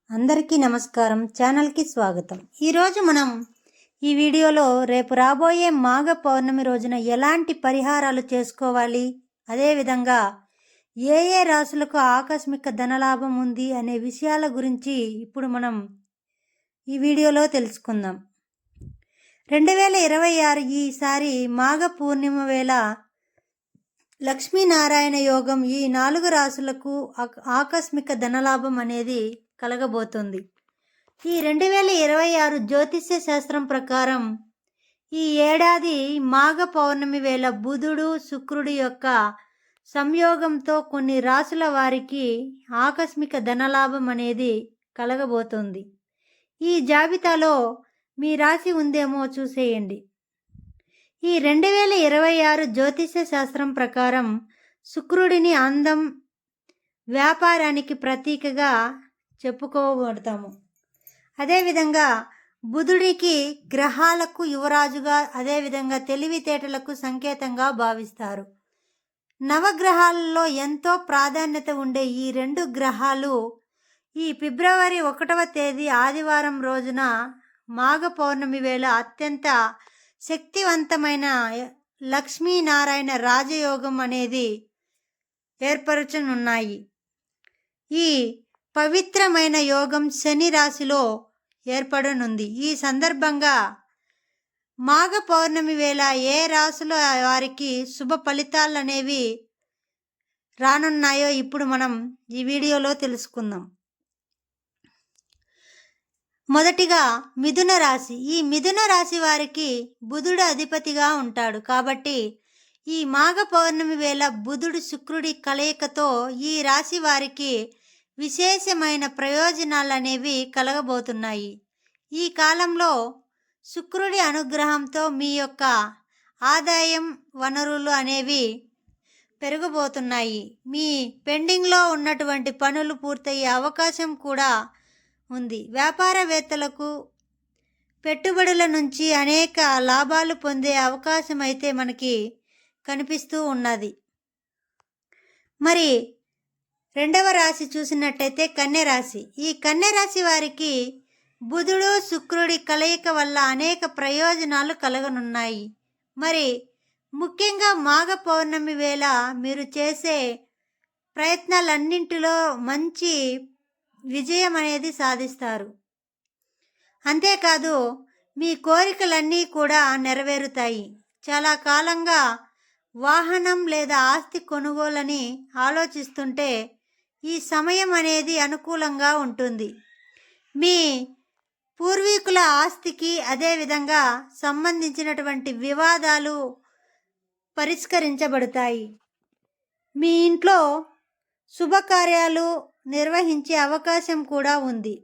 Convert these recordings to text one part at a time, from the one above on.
అందరికీ నమస్కారం. ఛానల్కి స్వాగతం. ఈరోజు మనం ఈ వీడియోలో రేపు రాబోయే మాఘ పౌర్ణమి రోజున ఎలాంటి పరిహారాలు చేసుకోవాలి, అదేవిధంగా ఏ ఏ రాశులకు ఆకస్మిక ధనలాభం ఉంది అనే విషయాల గురించి ఇప్పుడు మనం ఈ వీడియోలో తెలుసుకుందాం. 2026 ఈసారి మాఘ పూర్ణిమ వేళ లక్ష్మీనారాయణ యోగం ఈ 4 రాశులకు ఆకస్మిక ధనలాభం అనేది కలగబోతుంది. ఈ 2026 జ్యోతిష్య శాస్త్రం ప్రకారం ఈ ఏడాది మాఘ పౌర్ణమి వేళ బుధుడు శుక్రుడి యొక్క సంయోగంతో కొన్ని రాశుల వారికి ఆకస్మిక ధనలాభం అనేది కలగబోతుంది. ఈ జాబితాలో మీ రాశి ఉందేమో చూసేయండి. ఈ 2026 జ్యోతిష్య శాస్త్రం ప్రకారం శుక్రుడిని అందం, వ్యాపారానికి ప్రతీకగా చెప్పుకోబడతాము. అదేవిధంగా బుధుడికి గ్రహాలకు యువరాజుగా, అదేవిధంగా తెలివితేటలకు సంకేతంగా భావిస్తారు. నవగ్రహాలలో ఎంతో ప్రాధాన్యత ఉండే ఈ 2 గ్రహాలు ఈ ఫిబ్రవరి 1వ తేదీ ఆదివారం రోజున మాఘ పౌర్ణమి వేళ అత్యంత శక్తివంతమైన లక్ష్మీనారాయణ రాజయోగం అనేది ఏర్పరచనున్నాయి. ఈ పవిత్రమైన యోగం శని రాశిలో ఏర్పడనుంది. ఈ సందర్భంగా మాఘ పౌర్ణమి వేళ ఏ రాశుల వారికి శుభ ఫలితాలు అనేవి రానున్నాయో ఇప్పుడు మనం ఈ వీడియోలో తెలుసుకుందాం. మొదటిగా మిథున రాశి. ఈ మిథున రాశి వారికి బుధుడు అధిపతిగా ఉంటాడు కాబట్టి ఈ మాఘ పౌర్ణమి వేళ బుధుడు శుక్రుడి కలయికతో ఈ రాశి వారికి విశేషమైన ప్రయోజనాలు అనేవి కలగబోతున్నాయి. ఈ కాలంలో శుక్రుడి అనుగ్రహంతో మీ యొక్క ఆదాయం, వనరులు అనేవి పెరగబోతున్నాయి. మీ పెండింగ్లో ఉన్నటువంటి పనులు పూర్తయ్యే అవకాశం కూడా ఉంది. వ్యాపారవేత్తలకు పెట్టుబడుల నుంచి అనేక లాభాలు పొందే అవకాశం అయితే మనకి కనిపిస్తూ ఉన్నది. మరి 2వ రాశి చూసినట్టయితే కన్య రాశి. ఈ కన్య రాశి వారికి బుధుడు శుక్రుడి కలయిక వల్ల అనేక ప్రయోజనాలు కలగనున్నాయి. మరి ముఖ్యంగా మాఘ పౌర్ణమి వేళ మీరు చేసే ప్రయత్నాలన్నింటిలో మంచి విజయం అనేది సాధిస్తారు. అంతేకాదు మీ కోరికలన్నీ కూడా నెరవేరుతాయి. చాలా కాలంగా వాహనం లేదా ఆస్తి కొనుగోలని ఆలోచిస్తుంటే ఈ సమయం అనేది అనుకూలంగా ఉంటుంది. మీ పూర్వీకుల ఆస్తికి అదేవిధంగా సంబంధించినటువంటి వివాదాలు పరిష్కరించబడతాయి. మీ ఇంట్లో శుభకార్యాలు నిర్వహించే అవకాశం కూడా ఉంది.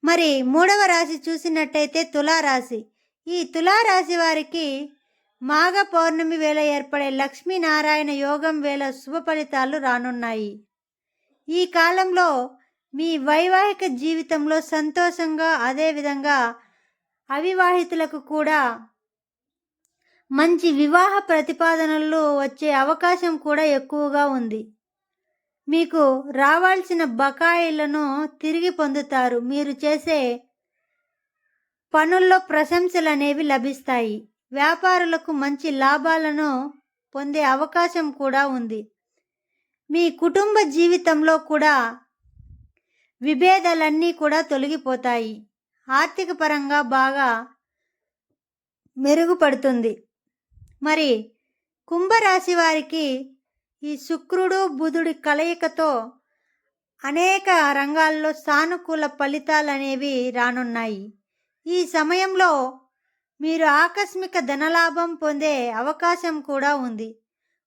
మరి 3వ రాశి చూసినట్టయితే తులారాశి. ఈ తులారాశి వారికి మాఘ పౌర్ణమి వేళ ఏర్పడే లక్ష్మీనారాయణ యోగం వేళ శుభ ఫలితాలు రానున్నాయి. ఈ కాలంలో మీ వైవాహిక జీవితంలో సంతోషంగా, అదేవిధంగా అవివాహితులకు కూడా మంచి వివాహ ప్రతిపాదనలు వచ్చే అవకాశం కూడా ఎక్కువగా ఉంది. మీకు రావాల్సిన బకాయిలను తిరిగి పొందుతారు. మీరు చేసే పనుల్లో ప్రశంసలు అనేవి లభిస్తాయి. వ్యాపారులకు మంచి లాభాలను పొందే అవకాశం కూడా ఉంది. మీ కుటుంబ జీవితంలో కూడా విభేదాలన్నీ కూడా తొలగిపోతాయి. ఆర్థిక పరంగా బాగా మెరుగుపడుతుంది. మరి కుంభరాశి వారికి ఈ శుక్రుడు బుధుడి కలయికతో అనేక రంగాల్లో సానుకూల ఫలితాలు అనేవి రానున్నాయి. ఈ సమయంలో మీరు ఆకస్మిక ధనలాభం పొందే అవకాశం కూడా ఉంది.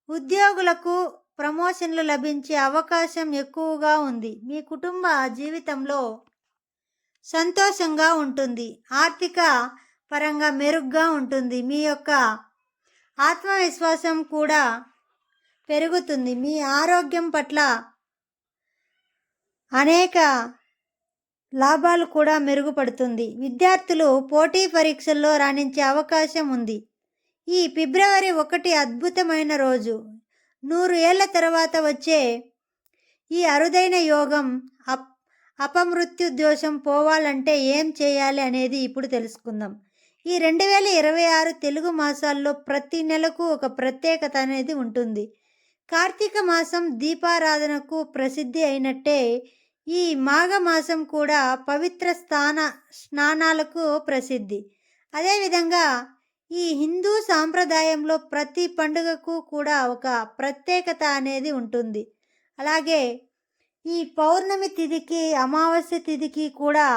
ఉద్యోగులకు ప్రమోషన్లు లభించే అవకాశం ఎక్కువగా ఉంది. మీ కుటుంబ జీవితంలో సంతోషంగా ఉంటుంది. ఆర్థిక పరంగా మెరుగ్గా ఉంటుంది. మీ యొక్క ఆత్మవిశ్వాసం కూడా పెరుగుతుంది. మీ ఆరోగ్యం పట్ల అనేక లాభాలు కూడా మెరుగుపడుతుంది. విద్యార్థులు పోటీ పరీక్షల్లో రాణించే అవకాశం ఉంది. ఈ ఫిబ్రవరి 1 అద్భుతమైన రోజు. 100 ఏళ్ల తర్వాత వచ్చే ఈ అరుదైన యోగం అపమృత్యు దోషం పోవాలంటే ఏం చేయాలి అనేది ఇప్పుడు తెలుసుకుందాం. ఈ 2026 తెలుగు మాసాల్లో ప్రతి నెలకు ఒక ప్రత్యేకత అనేది ఉంటుంది. కార్తీక మాసం దీపారాధనకు ప్రసిద్ధి అయినట్టే ఈ మాఘమాసం కూడా పవిత్ర స్నానాలకు ప్రసిద్ధి. అదేవిధంగా ఈ హిందూ సాంప్రదాయంలో ప్రతి పండుగకు కూడా ఒక ప్రత్యేకత అనేది ఉంటుంది. అలాగే ఈ పౌర్ణమి తిథికి అమావాస్య తిథికి కూడా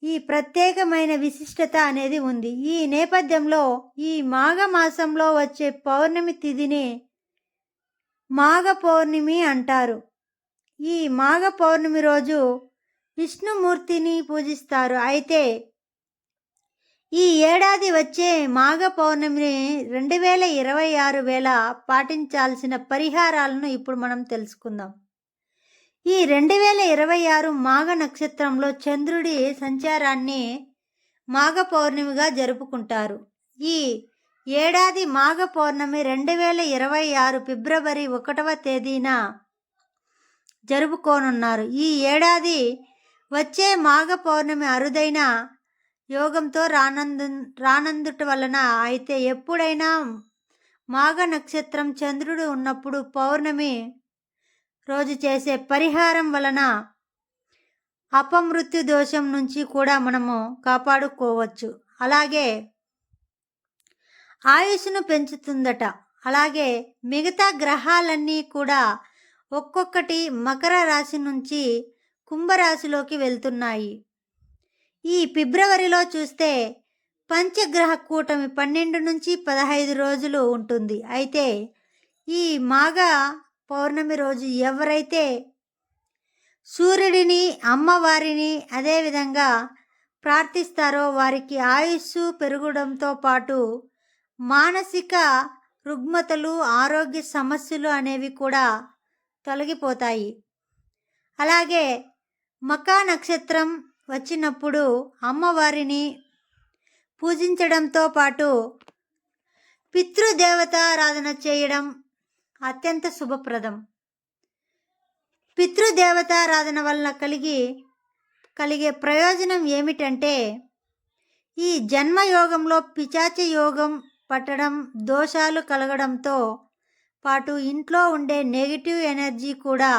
ఈ ప్రత్యేకమైన విశిష్టత అనేది ఉంది. ఈ నేపథ్యంలో ఈ మాఘమాసంలో వచ్చే పౌర్ణమి తిథిని మాఘ పౌర్ణమి అంటారు. ఈ మాఘ పౌర్ణమి రోజు విష్ణుమూర్తిని పూజిస్తారు. అయితే ఈ ఏడాది వచ్చే మాఘ పౌర్ణమిని 2026 వేళ పాటించాల్సిన పరిహారాలను ఇప్పుడు మనం తెలుసుకుందాం. ఈ 2026 మాఘ నక్షత్రంలో చంద్రుడి సంచారాన్ని మాఘ పౌర్ణమిగా జరుపుకుంటారు. ఈ ఏడాది మాఘ పౌర్ణమి 2026 ఫిబ్రవరి 1వ తేదీన జరుపుకోనున్నారు. ఈ ఏడాది వచ్చే మాఘ పౌర్ణమి అరుదైన యోగంతో రానందుట వలన అయితే ఎప్పుడైనా మాఘ నక్షత్రం చంద్రుడు ఉన్నప్పుడు పౌర్ణమి రోజు చేసే పరిహారం వలన అపమృత్యు దోషం నుంచి కూడా మనము కాపాడుకోవచ్చు. అలాగే ఆయుష్ను పెంచుతుందట. అలాగే మిగతా గ్రహాలన్నీ కూడా ఒక్కొక్కటి మకర రాశి నుంచి కుంభరాశిలోకి వెళ్తున్నాయి. ఈ ఫిబ్రవరిలో చూస్తే పంచగ్రహ కూటమి 12 నుంచి 15 రోజులు ఉంటుంది. అయితే ఈ మాఘ పౌర్ణమి రోజు ఎవరైతే సూర్యుడిని అమ్మవారిని అదేవిధంగా ప్రార్థిస్తారో వారికి ఆయుస్సు పెరగడంతో పాటు మానసిక రుగ్మతలు ఆరోగ్య సమస్యలు అనేవి కూడా తొలగిపోతాయి. అలాగే మకా నక్షత్రం వచ్చినప్పుడు అమ్మవారిని పూజించడంతో పాటు పితృదేవతారాధన చేయడం అత్యంత శుభప్రదం. పితృదేవతారాధన వల్ల కలిగే ప్రయోజనం ఏమిటంటే ఈ జన్మయోగంలో పిశాచ యోగం పట్టడం, దోషాలు కలగడంతో పాటు ఇంట్లో ఉండే నెగిటివ్ ఎనర్జీ కూడా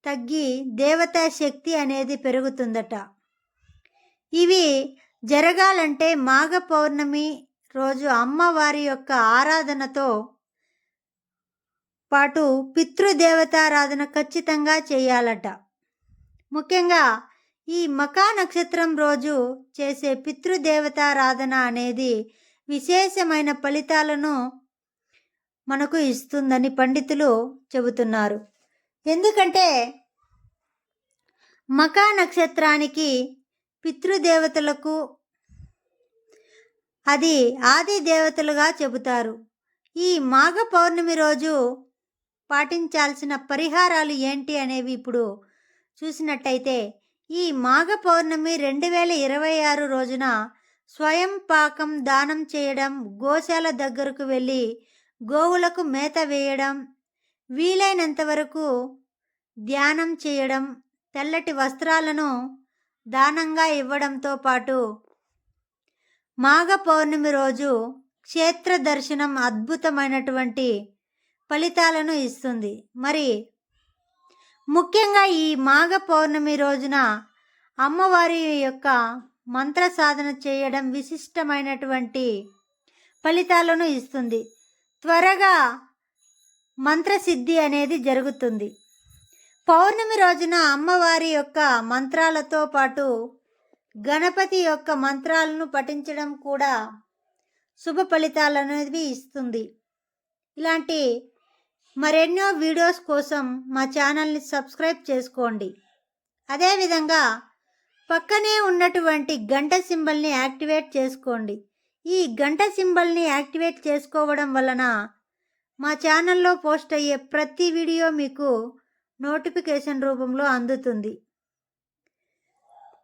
తగ్గి దేవతా శక్తి అనేది పెరుగుతుందట. ఇవి జరగాలంటే మాఘ పౌర్ణమి రోజు అమ్మవారి యొక్క ఆరాధనతో పాటు పితృదేవతారాధన ఖచ్చితంగా చేయాలట. ముఖ్యంగా ఈ మకా నక్షత్రం రోజు చేసే పితృదేవతారాధన అనేది విశేషమైన ఫలితాలను మనకు ఇస్తుందని పండితులు చెబుతున్నారు. ఎందుకంటే మకా నక్షత్రానికి పితృదేవతలకు అది ఆది దేవతలుగా చెబుతారు. ఈ మాఘ పౌర్ణమి రోజు పాటించాల్సిన పరిహారాలు ఏంటి అనేవి ఇప్పుడు చూసినట్టయితే ఈ మాఘ పౌర్ణమి 2026 రోజున స్వయం పాకం దానం చేయడం, గోశాల దగ్గరకు వెళ్ళి గోవులకు మేత వేయడం, వీలైనంత వరకు ధ్యానం చేయడం, తెల్లటి వస్త్రాలను దానంగా ఇవ్వడంతో పాటు మాఘ పౌర్ణమి రోజు క్షేత్ర దర్శనం అద్భుతమైనటువంటి ఫలితాలను ఇస్తుంది. మరి ముఖ్యంగా ఈ మాఘ పౌర్ణమి రోజున అమ్మవారి యొక్క మంత్ర సాధన చేయడం విశిష్టమైనటువంటి ఫలితాలను ఇస్తుంది. త్వరగా మంత్రసిద్ధి అనేది జరుగుతుంది. పౌర్ణమి రోజున అమ్మవారి యొక్క మంత్రాలతో పాటు గణపతి యొక్క మంత్రాలను పఠించడం కూడా శుభ ఫలితాలు అనేది ఇస్తుంది. ఇలాంటి మరెన్నో వీడియోస్ కోసం మా ఛానల్ని సబ్స్క్రైబ్ చేసుకోండి. అదేవిధంగా పక్కనే ఉన్నటువంటి గంట సింబల్ని యాక్టివేట్ చేసుకోండి. ఈ గంట సింబల్ని యాక్టివేట్ చేసుకోవడం వలన మా ఛానల్లో పోస్ట్ అయ్యే ప్రతి వీడియో మీకు నోటిఫికేషన్ రూపంలో అందుతుంది.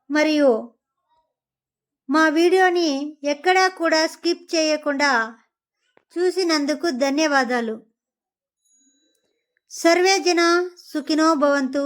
మరియు మా వీడియోని ఎక్కడా కూడా స్కిప్ చేయకుండా చూసినందుకు ధన్యవాదాలు. సర్వే జన సుఖినో భవంతు.